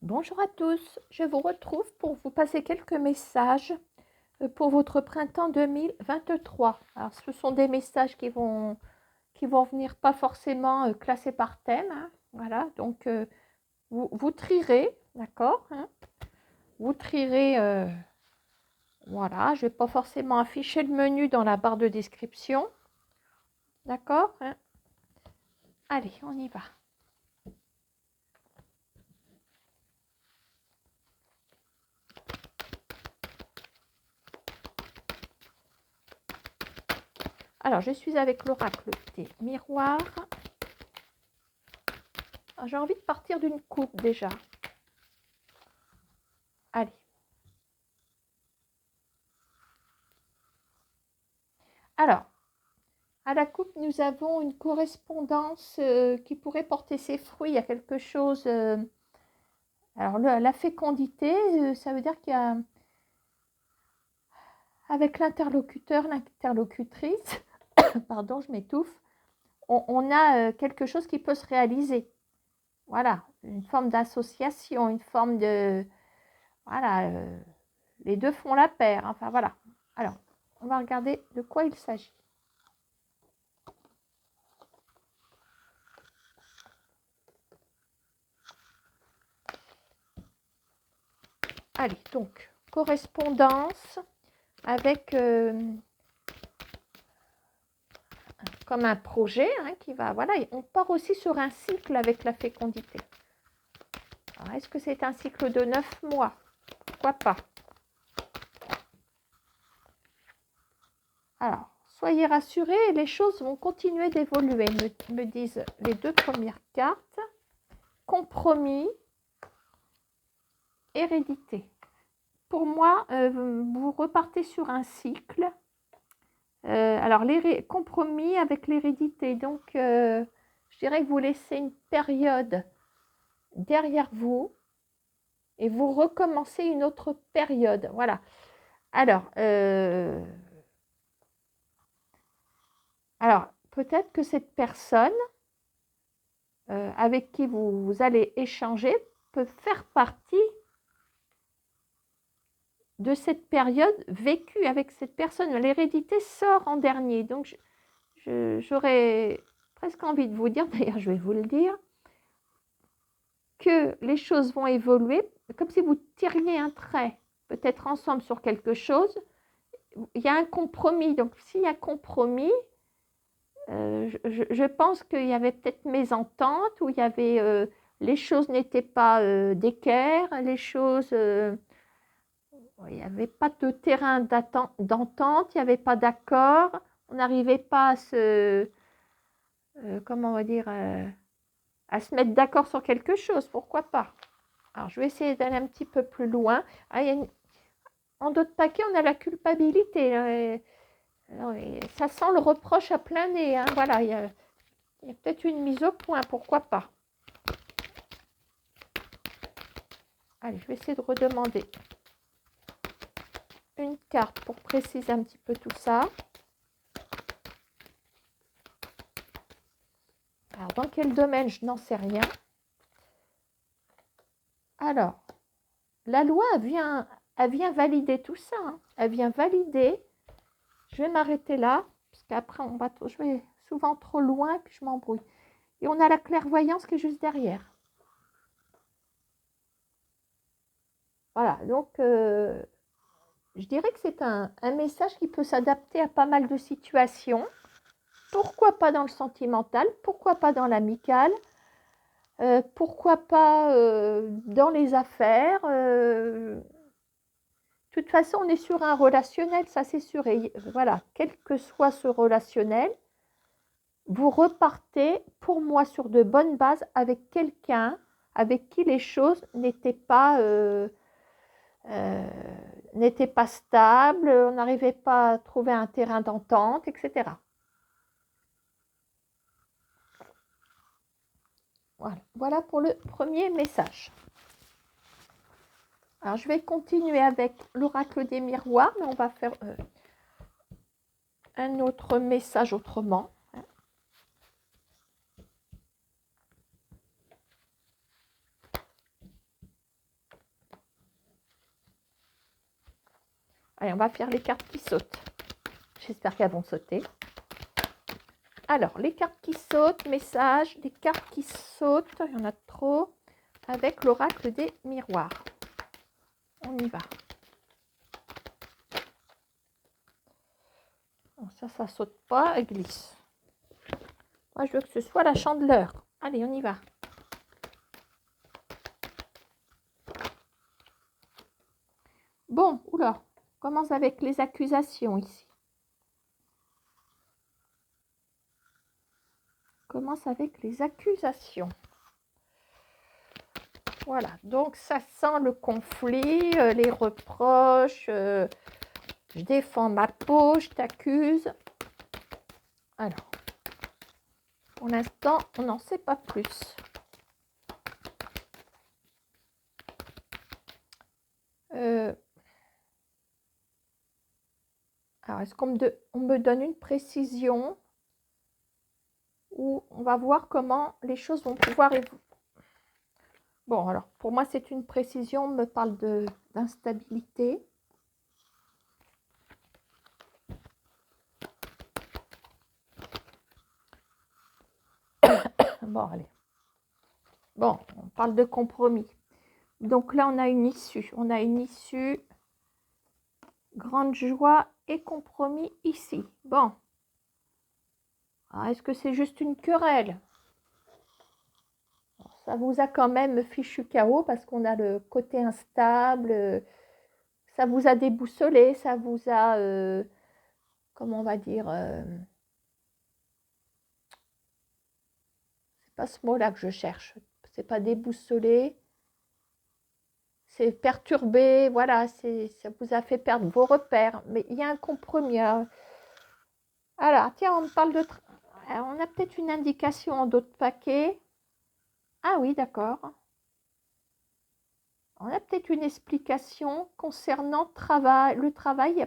Bonjour à tous, je vous retrouve pour vous passer quelques messages pour votre printemps 2023. Alors, ce sont des messages qui vont venir pas forcément classés par thème, hein, voilà, donc vous trierez, d'accord, hein, vous trierez, voilà, je ne vais pas forcément afficher le menu dans la barre de description, d'accord, hein. Allez, on y va. Alors, je suis avec l'oracle des miroirs. J'ai envie de partir d'une coupe déjà. Allez. Alors, à la coupe, nous avons une correspondance qui pourrait porter ses fruits. Il y a quelque chose. Alors, la fécondité, ça veut dire qu'il y a, avec l'interlocuteur, l'interlocutrice, pardon, je m'étouffe, on a quelque chose qui peut se réaliser. Voilà, une forme d'association, une forme de. Voilà, les deux font la paire. Enfin, voilà. Alors, on va regarder de quoi il s'agit. Allez, donc, correspondance avec comme un projet hein, qui va, voilà, on part aussi sur un cycle avec la fécondité. Alors, est-ce que c'est un cycle de 9 mois? Pourquoi pas? Alors, soyez rassurés, les choses vont continuer d'évoluer, me disent les deux premières cartes. Compromis, hérédité. Pour moi, vous repartez sur un cycle. Alors, compromis avec l'hérédité. Donc, je dirais que vous laissez une période derrière vous et vous recommencez une autre période. Voilà. Alors peut-être que cette personne avec qui vous allez échanger peut faire partie de cette période vécue avec cette personne. L'hérédité sort en dernier. Donc, j'aurais presque envie de vous dire, d'ailleurs, je vais vous le dire, que les choses vont évoluer comme si vous tiriez un trait, peut-être ensemble sur quelque chose. Il y a un compromis. Donc, s'il y a compromis, je pense qu'il y avait peut-être mésentente, où il y avait les choses n'étaient pas d'équerre, les choses, il n'y avait pas de terrain d'entente, il n'y avait pas d'accord, on n'arrivait pas à se, comment on va dire, à se mettre d'accord sur quelque chose, pourquoi pas. Alors, je vais essayer d'aller un petit peu plus loin. Ah, en d'autres paquets, on a la culpabilité. Ça sent le reproche à plein nez. Hein. Voilà, il y a peut-être une mise au point, pourquoi pas. Allez, je vais essayer de redemander une carte pour préciser un petit peu tout ça. Alors, dans quel domaine, je n'en sais rien. Alors, la loi, elle vient valider tout ça. Hein. Elle vient valider. Je vais m'arrêter là, parce qu'après, je vais souvent trop loin, puis je m'embrouille. Et on a la clairvoyance qui est juste derrière. Voilà, donc, je dirais que c'est un message qui peut s'adapter à pas mal de situations. Pourquoi pas dans le sentimental? Pourquoi pas dans l'amical? Pourquoi pas dans les affaires? De toute façon, on est sur un relationnel, ça c'est sûr. Et voilà, quel que soit ce relationnel, vous repartez, pour moi, sur de bonnes bases avec quelqu'un avec qui les choses n'étaient pas stables, on n'arrivait pas à trouver un terrain d'entente, etc. Voilà pour le premier message. Alors, je vais continuer avec l'oracle des miroirs, mais on va faire un autre message autrement. Allez, on va faire les cartes qui sautent. J'espère qu'elles vont sauter. Alors, les cartes qui sautent, message, les cartes qui sautent, il y en a trop, avec l'oracle des miroirs. On y va. Bon, ça saute pas, elle glisse. Moi, je veux que ce soit la chandeleur. Allez, on y va. Bon, oula, on commence avec les accusations ici. On commence avec les accusations. Voilà, donc ça sent le conflit, les reproches, je défends ma peau, je t'accuse. Alors, pour l'instant, on n'en sait pas plus. Alors, est-ce qu'on me donne une précision ou on va voir comment les choses vont pouvoir évoluer? Bon, alors, pour moi, c'est une précision, on me parle d'instabilité. Bon, allez. Bon, on parle de compromis. Donc là, on a une issue. On a une issue, grande joie et compromis ici. Bon. Est-ce que c'est juste une querelle? Ça vous a quand même fichu KO parce qu'on a le côté instable. Ça vous a déboussolé, ça vous a, comment on va dire, c'est pas ce mot-là que je cherche. C'est pas déboussolé, c'est perturbé, voilà, ça vous a fait perdre vos repères. Mais il y a un compromis. Alors, tiens, on me parle de... Alors, on a peut-être une indication en d'autres paquets. Ah oui, d'accord. On a peut-être une explication concernant le travail,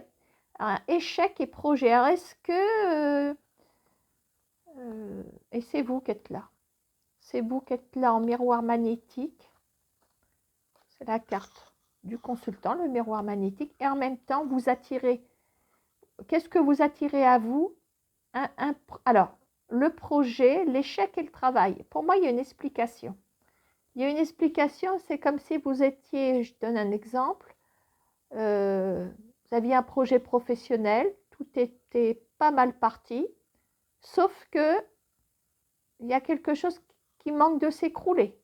échec et projet. Alors, est-ce que... et c'est vous qui êtes là. C'est vous qui êtes là en miroir magnétique. C'est la carte du consultant, le miroir magnétique. Et en même temps, vous attirez... Qu'est-ce que vous attirez à vous? Alors, le projet, l'échec et le travail. Pour moi, il y a une explication. Il y a une explication, c'est comme si vous étiez, je donne un exemple, vous aviez un projet professionnel, tout était pas mal parti, sauf que il y a quelque chose qui manque de s'écrouler.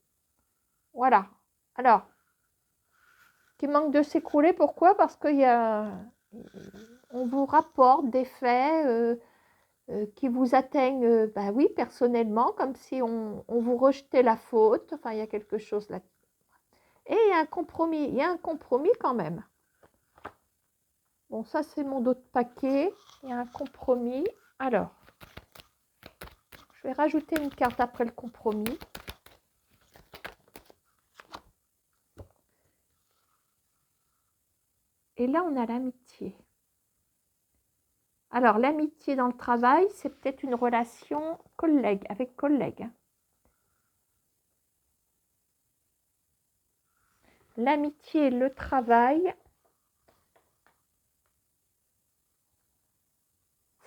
Voilà. Alors, qui manque de s'écrouler, pourquoi? Parce qu'on vous rapporte des faits qui vous atteignent, ben oui, personnellement, comme si on vous rejetait la faute. Enfin, il y a quelque chose là. Et il y a un compromis quand même. Bon, ça, c'est mon autre paquet. Il y a un compromis. Alors, je vais rajouter une carte après le compromis. Et là, on a l'amitié. Alors, l'amitié dans le travail, c'est peut-être une relation avec collègue. L'amitié, le travail,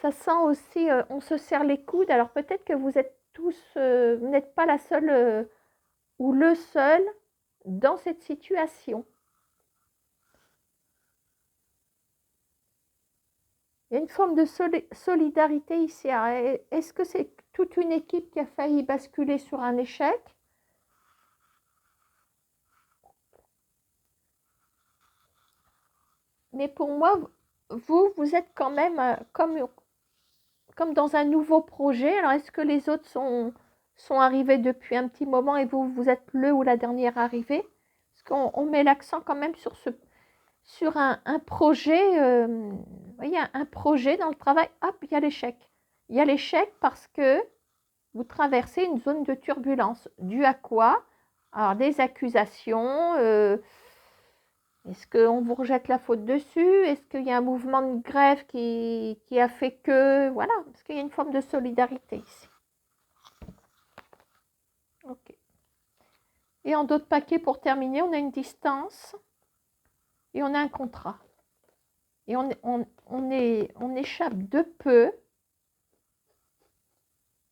ça sent aussi, on se serre les coudes. Alors, peut-être que vous êtes tous, vous n'êtes pas la seule ou le seul dans cette situation. Il y a une forme de solidarité ici. Est-ce que c'est toute une équipe qui a failli basculer sur un échec? Mais pour moi, vous êtes quand même comme dans un nouveau projet. Alors, est-ce que les autres sont arrivés depuis un petit moment et vous êtes le ou la dernière arrivée? Parce qu'on met l'accent quand même sur un projet, vous voyez, un projet dans le travail, hop, il y a l'échec. Il y a l'échec parce que vous traversez une zone de turbulence. Due à quoi? Alors, des accusations. Est-ce qu'on vous rejette la faute dessus? Est-ce qu'il y a un mouvement de grève qui a fait que... Voilà, parce qu'il y a une forme de solidarité ici. Ok. Et en d'autres paquets, pour terminer, on a une distance et on a un contrat. Et on échappe de peu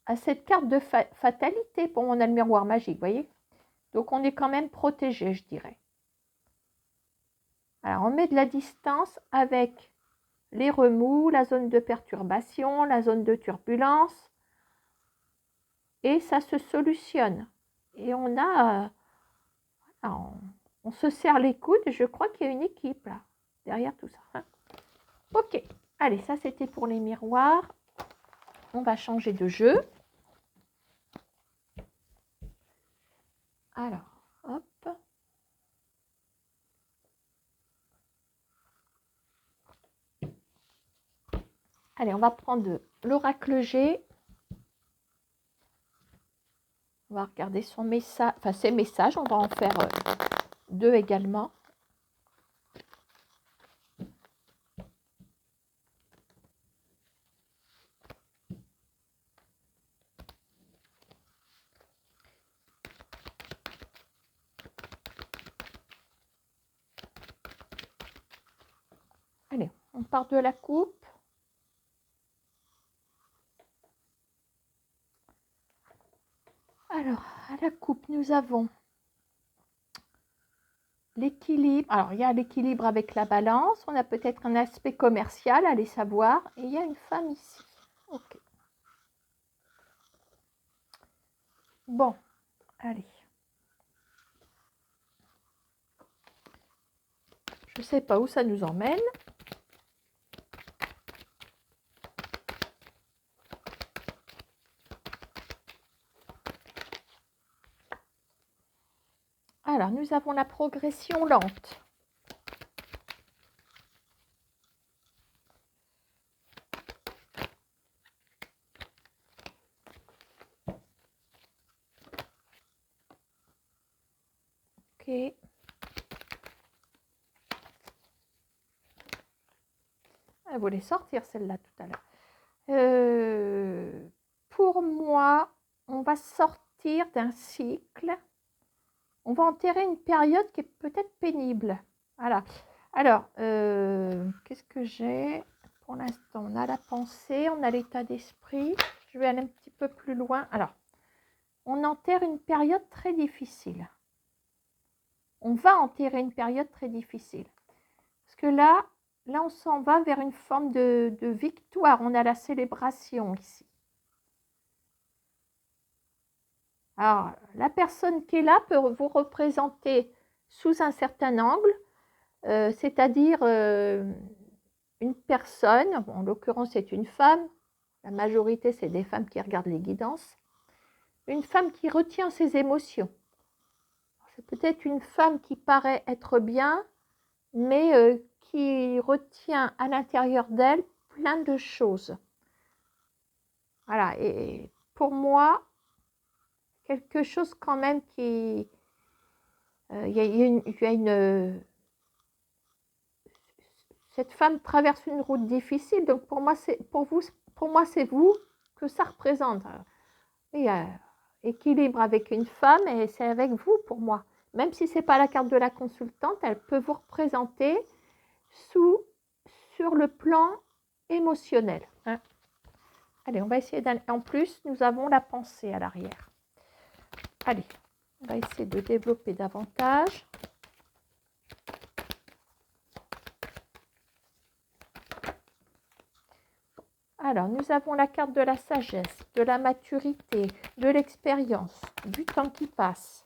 à cette carte de fatalité. Pour moi, on a le miroir magique, vous voyez. Donc, on est quand même protégé, je dirais. Alors, on met de la distance avec les remous, la zone de perturbation, la zone de turbulence. Et ça se solutionne. Et on a... on se serre les coudes. Je crois qu'il y a une équipe, là, derrière tout ça. Hein. Ok. Allez, ça, c'était pour les miroirs. On va changer de jeu. Alors, hop. Allez, on va prendre l'oracle G. On va regarder son message, enfin ses messages. On va en faire 2 également. Allez, on part de la coupe. Alors, à la coupe, nous avons l'équilibre. Alors, il y a l'équilibre avec la balance. On a peut-être un aspect commercial, allez savoir. Et il y a une femme ici. Ok. Bon, allez. Je ne sais pas où ça nous emmène. Alors, nous avons la progression lente. Ok. Elle voulait sortir celle-là tout à l'heure. Pour moi, on va sortir d'un cycle. On va enterrer une période qui est peut-être pénible. Voilà. Alors, qu'est-ce que j'ai? Pour l'instant, on a la pensée, on a l'état d'esprit. Je vais aller un petit peu plus loin. Alors, on enterre une période très difficile. On va enterrer une période très difficile. Parce que là on s'en va vers une forme de victoire. On a la célébration ici. Alors, la personne qui est là peut vous représenter sous un certain angle, c'est-à-dire une personne, en l'occurrence c'est une femme, la majorité c'est des femmes qui regardent les guidances, une femme qui retient ses émotions. C'est peut-être une femme qui paraît être bien, mais qui retient à l'intérieur d'elle plein de choses. Voilà, et pour moi, quelque chose quand même qui... cette femme traverse une route difficile, donc pour moi, c'est vous que ça représente. Il y a équilibre avec une femme et c'est avec vous pour moi. Même si ce n'est pas la carte de la consultante, elle peut vous représenter sur le plan émotionnel. Hein. Allez, on va essayer d'aller. En plus, nous avons la pensée à l'arrière. Allez, on va essayer de développer davantage. Alors, nous avons la carte de la sagesse, de la maturité, de l'expérience, du temps qui passe.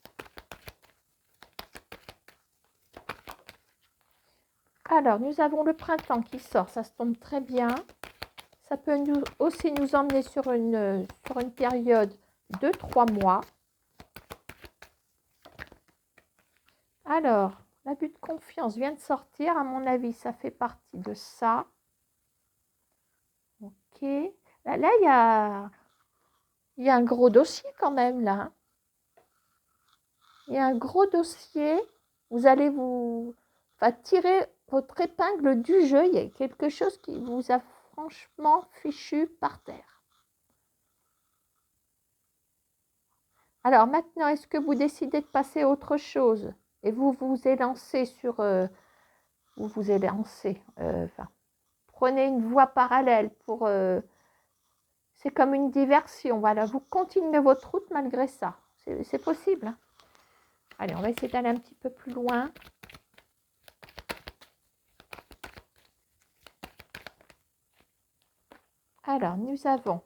Alors, nous avons le printemps qui sort, ça se tombe très bien. Ça peut aussi nous emmener sur une période de 3 mois. Alors, l'abus de confiance vient de sortir. À mon avis, ça fait partie de ça. Ok. Là, il y a un gros dossier quand même, là. Il y a un gros dossier. Vous allez tirer votre épingle du jeu. Il y a quelque chose qui vous a franchement fichu par terre. Alors maintenant, est-ce que vous décidez de passer à autre chose et vous vous élancez sur... vous vous élancez, prenez une voie parallèle pour... c'est comme une diversion, voilà. Vous continuez votre route malgré ça. C'est possible. Hein. Allez, on va essayer d'aller un petit peu plus loin. Alors, nous avons...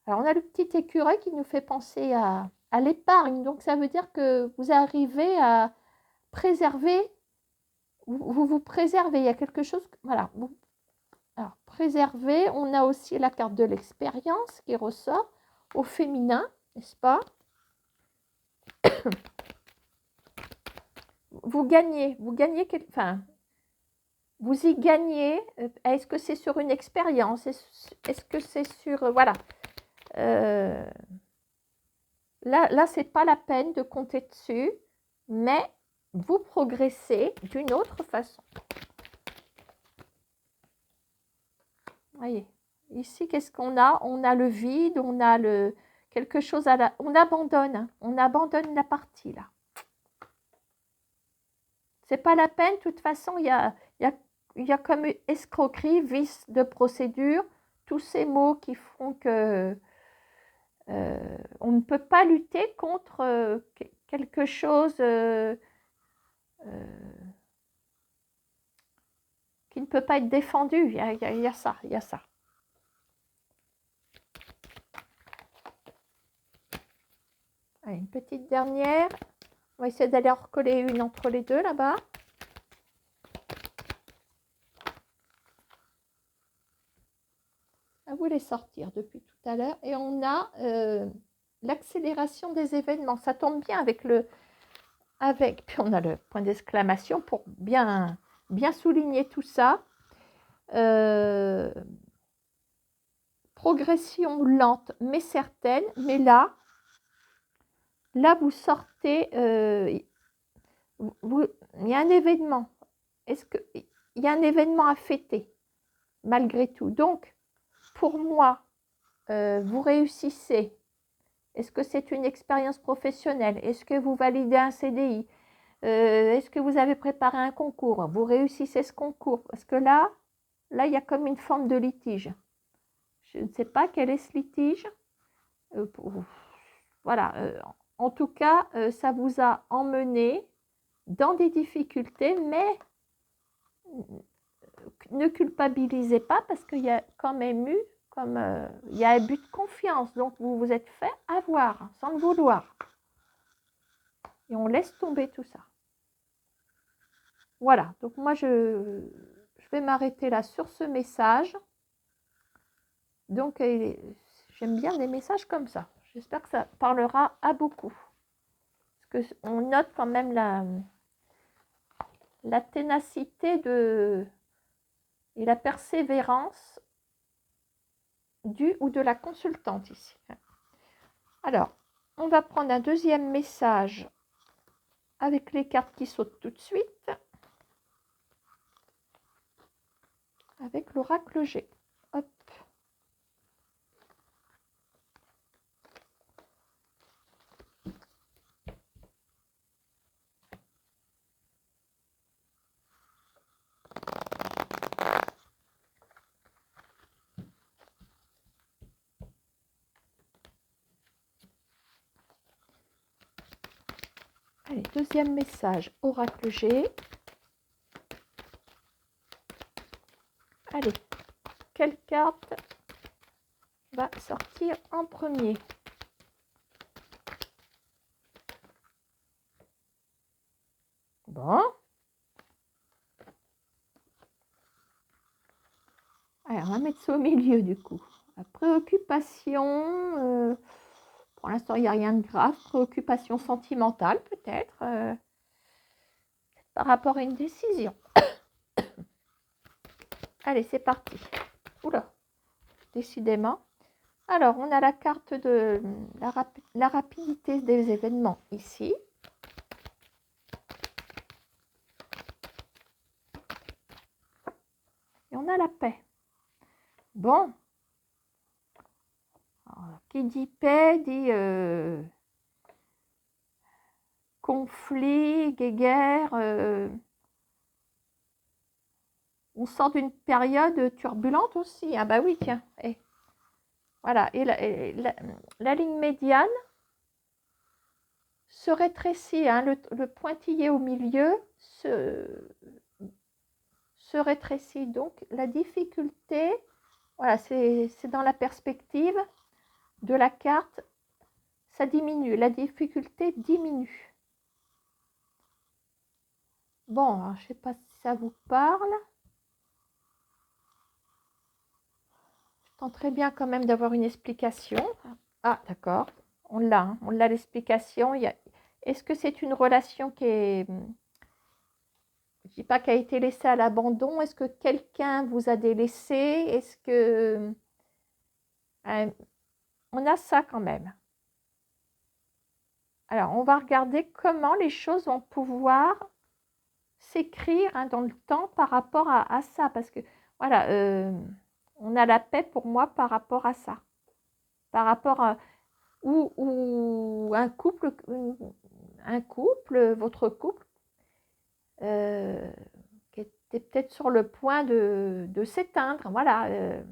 Alors, on a le petit écureuil qui nous fait penser à l'épargne. Donc, ça veut dire que vous arrivez à préserver, vous préservez. Il y a quelque chose... Voilà. Alors, préserver. On a aussi la carte de l'expérience qui ressort au féminin, n'est-ce pas? Vous gagnez, enfin, vous y gagnez. Est-ce que c'est sur une expérience? Est-ce que c'est sur... voilà. Là, c'est pas la peine de compter dessus, mais vous progressez d'une autre façon. Voyez, ici, qu'est-ce qu'on a? On a le vide, on a quelque chose à la... On abandonne la partie, là. C'est pas la peine, de toute façon, il y a comme escroquerie, vice de procédure, tous ces mots qui font que on ne peut pas lutter contre quelque chose qui ne peut pas être défendu. Il y a ça, il y a ça. Allez, une petite dernière. On va essayer d'aller en recoller une entre les deux là-bas. À vous les sortir depuis tout à l'heure. Et on a l'accélération des événements. Ça tombe bien avec puis on a le point d'exclamation pour bien souligner tout ça. Progression lente mais certaine. Mais là vous sortez, il y a un événement. Est-ce qu'il y a un événement à fêter malgré tout? Donc, pour moi, vous réussissez. Est-ce que c'est une expérience professionnelle? Est-ce que vous validez un CDI? Est-ce que vous avez préparé un concours? Vous réussissez ce concours? Parce que là, il y a comme une forme de litige. Je ne sais pas quel est ce litige. Voilà. En tout cas, ça vous a emmené dans des difficultés, mais ne culpabilisez pas parce qu'il y a quand même eu, il y a un but de confiance. Donc, vous vous êtes fait avoir sans le vouloir. Et on laisse tomber tout ça. Voilà. Donc, moi, je vais m'arrêter là sur ce message. Donc, j'aime bien des messages comme ça. J'espère que ça parlera à beaucoup. Parce qu'on note quand même la ténacité et la persévérance du ou de la consultante ici. Alors, on va prendre un deuxième message avec les cartes qui sautent tout de suite. Avec l'oracle G. Hop. Allez, deuxième message, oracle G. Allez, quelle carte va sortir en premier? Bon. Alors, on va mettre ça au milieu du coup. La préoccupation, pour l'instant, il n'y a rien de grave. Préoccupation sentimentale peut-être, par rapport à une décision. Allez, c'est parti. Oula, décidément. Alors, on a la carte de la rapidité des événements ici. Et on a la paix. Bon. Alors, qui dit paix dit conflit, guerre, on sort d'une période turbulente aussi. Ah bah oui, tiens. Et, voilà. Et la ligne médiane se rétrécit. Hein, le pointillé au milieu se rétrécit. Donc, la difficulté, voilà, c'est dans la perspective de la carte, ça diminue. La difficulté diminue. Bon, je ne sais pas si ça vous parle. Je tenterai bien quand même d'avoir une explication. Ah, d'accord. On l'a, hein, on l'a l'explication. Est-ce que c'est une relation qui est... Je ne dis pas qu'elle a été laissée à l'abandon. Est-ce que quelqu'un vous a délaissé? Est-ce que... on a ça quand même. Alors, on va regarder comment les choses vont pouvoir s'écrire hein, dans le temps par rapport à ça. Parce que, voilà, on a la paix pour moi par rapport à ça. Par rapport à... Ou un couple, votre couple, qui était peut-être sur le point de s'éteindre. Voilà.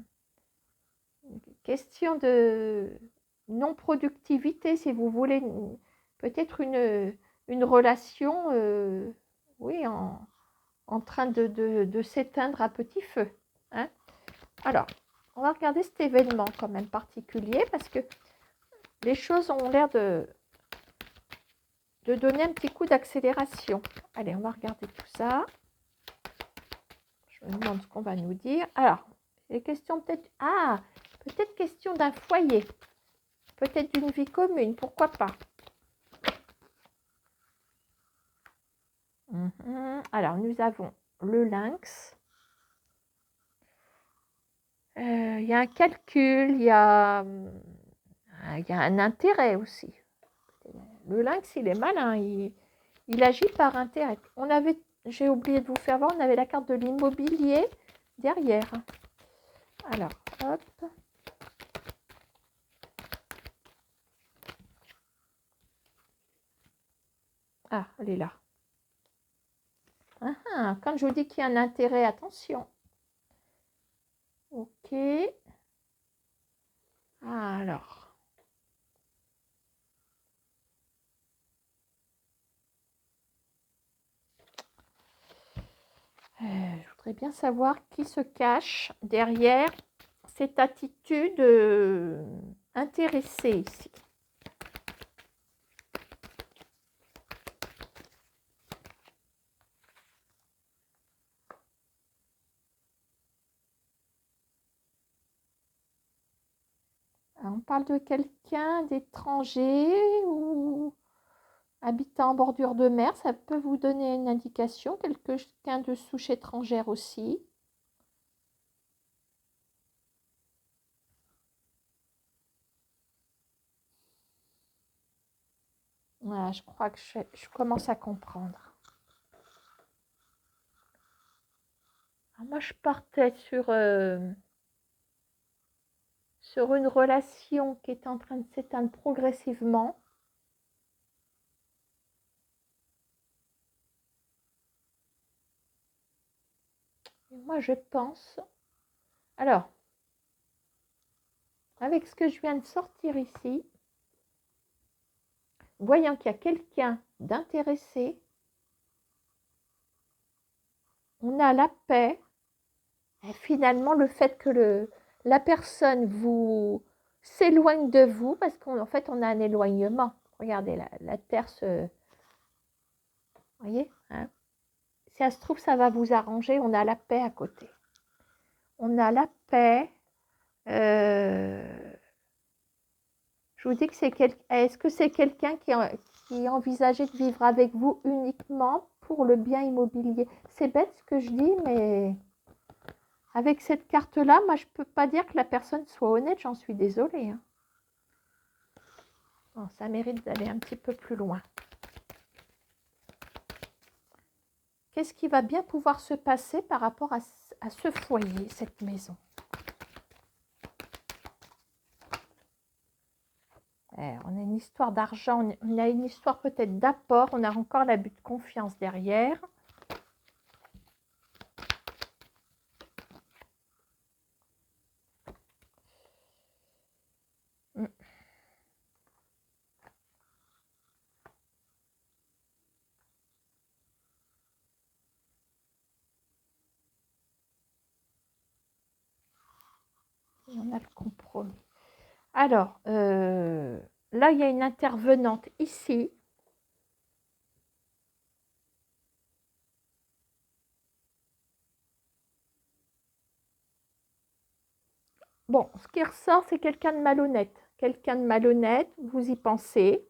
Question de non-productivité, si vous voulez. Peut-être une relation, oui, en train de s'éteindre à petit feu. Hein. Alors, on va regarder cet événement quand même particulier parce que les choses ont l'air de donner un petit coup d'accélération. Allez, on va regarder tout ça. Je me demande ce qu'on va nous dire. Alors, les questions peut-être... Ah, peut-être question d'un foyer. Peut-être d'une vie commune, pourquoi pas. Alors, nous avons le lynx. Il y a un calcul, il y a un intérêt aussi. Le lynx, il est malin, il agit par intérêt. J'ai oublié de vous faire voir, on avait la carte de l'immobilier derrière. Alors, hop. Ah, elle est là. Quand je vous dis qu'il y a un intérêt, attention. Ok. Alors. Je voudrais bien savoir qui se cache derrière cette attitude intéressée ici. On parle de quelqu'un d'étranger ou habitant en bordure de mer. Ça peut vous donner une indication. Quelqu'un de souche étrangère aussi. Voilà, je crois que je commence à comprendre. Alors moi, je partais sur une relation qui est en train de s'éteindre progressivement. Et moi, je pense... Alors, avec ce que je viens de sortir ici, voyant qu'il y a quelqu'un d'intéressé, on a la paix. Et finalement, le fait que la personne vous s'éloigne de vous, parce qu'en fait, on a un éloignement. Regardez, la Terre se... Vous voyez hein. Si ça se trouve, ça va vous arranger. On a la paix à côté. On a la paix. Je vous dis que c'est Est-ce que c'est quelqu'un qui envisageait de vivre avec vous uniquement pour le bien immobilier? C'est bête ce que je dis, mais avec cette carte-là, moi, je ne peux pas dire que la personne soit honnête. J'en suis désolée. Hein. Bon, ça mérite d'aller un petit peu plus loin. Qu'est-ce qui va bien pouvoir se passer par rapport à ce foyer, cette maison? On a une histoire d'argent, on a une histoire peut-être d'apport, on a encore l'abus de confiance derrière. On a le compromis. Alors, là, il y a une intervenante ici. Bon, ce qui ressort, c'est quelqu'un de malhonnête. Quelqu'un de malhonnête, vous y pensez.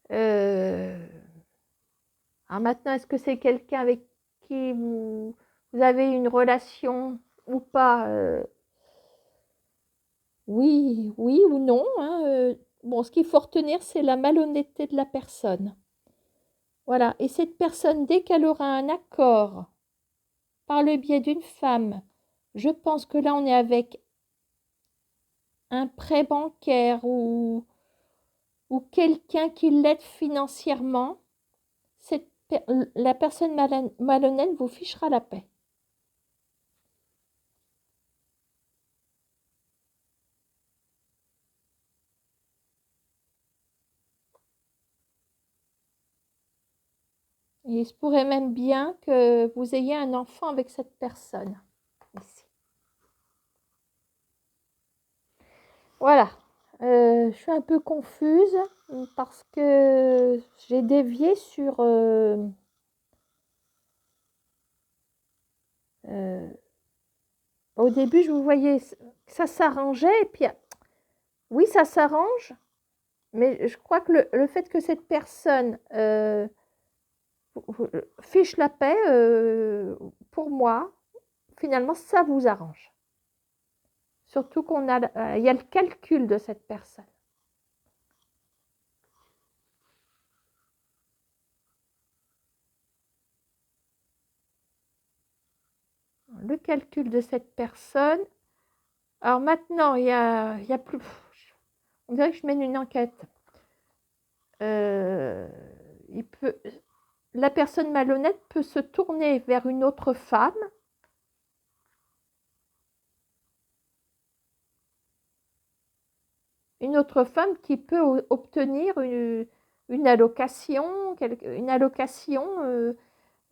Alors maintenant, est-ce que c'est quelqu'un avec qui vous avez une relation ou pas? Oui, oui ou non, hein, bon, ce qu'il faut retenir, c'est la malhonnêteté de la personne. Voilà. Et cette personne, dès qu'elle aura un accord par le biais d'une femme, je pense que là, on est avec un prêt bancaire ou quelqu'un qui l'aide financièrement, la personne malhonnête vous fichera la paix. Et il se pourrait même bien que vous ayez un enfant avec cette personne. Ici. Voilà. Je suis un peu confuse parce que j'ai dévié sur... au début, je vous voyais que ça s'arrangeait. Et puis, oui, ça s'arrange. Mais je crois que le fait que cette personne fiche la paix, pour moi, finalement, ça vous arrange. Surtout qu'il y a le calcul de cette personne. Le calcul de cette personne. Alors maintenant, il y a plus... On dirait que je mène une enquête. La personne malhonnête peut se tourner vers une autre femme. Une autre femme qui peut obtenir une allocation,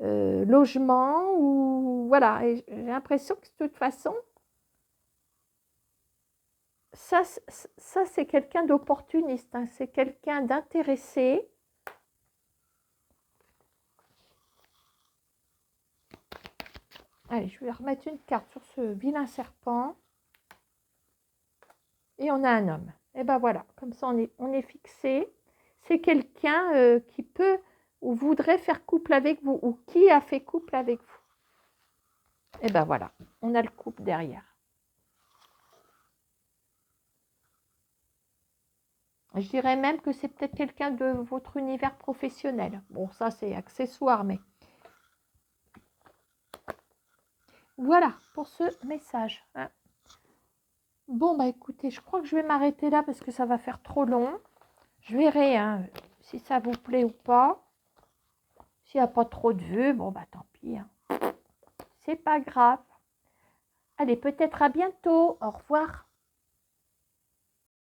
logement, ou voilà. Et j'ai l'impression que de toute façon, ça c'est quelqu'un d'opportuniste, hein. C'est quelqu'un d'intéressé. Allez, je vais remettre une carte sur ce vilain serpent. Et on a un homme. Et ben voilà, comme ça on est fixé. C'est quelqu'un qui peut ou voudrait faire couple avec vous, ou qui a fait couple avec vous. Et ben voilà, on a le couple derrière. Je dirais même que c'est peut-être quelqu'un de votre univers professionnel. Bon, ça c'est accessoire, mais... Voilà pour ce message. Hein. Bon, bah écoutez, je crois que je vais m'arrêter là parce que ça va faire trop long. Je verrai hein, si ça vous plaît ou pas. S'il n'y a pas trop de vues, bon, bah tant pis. Hein. C'est pas grave. Allez, peut-être à bientôt. Au revoir.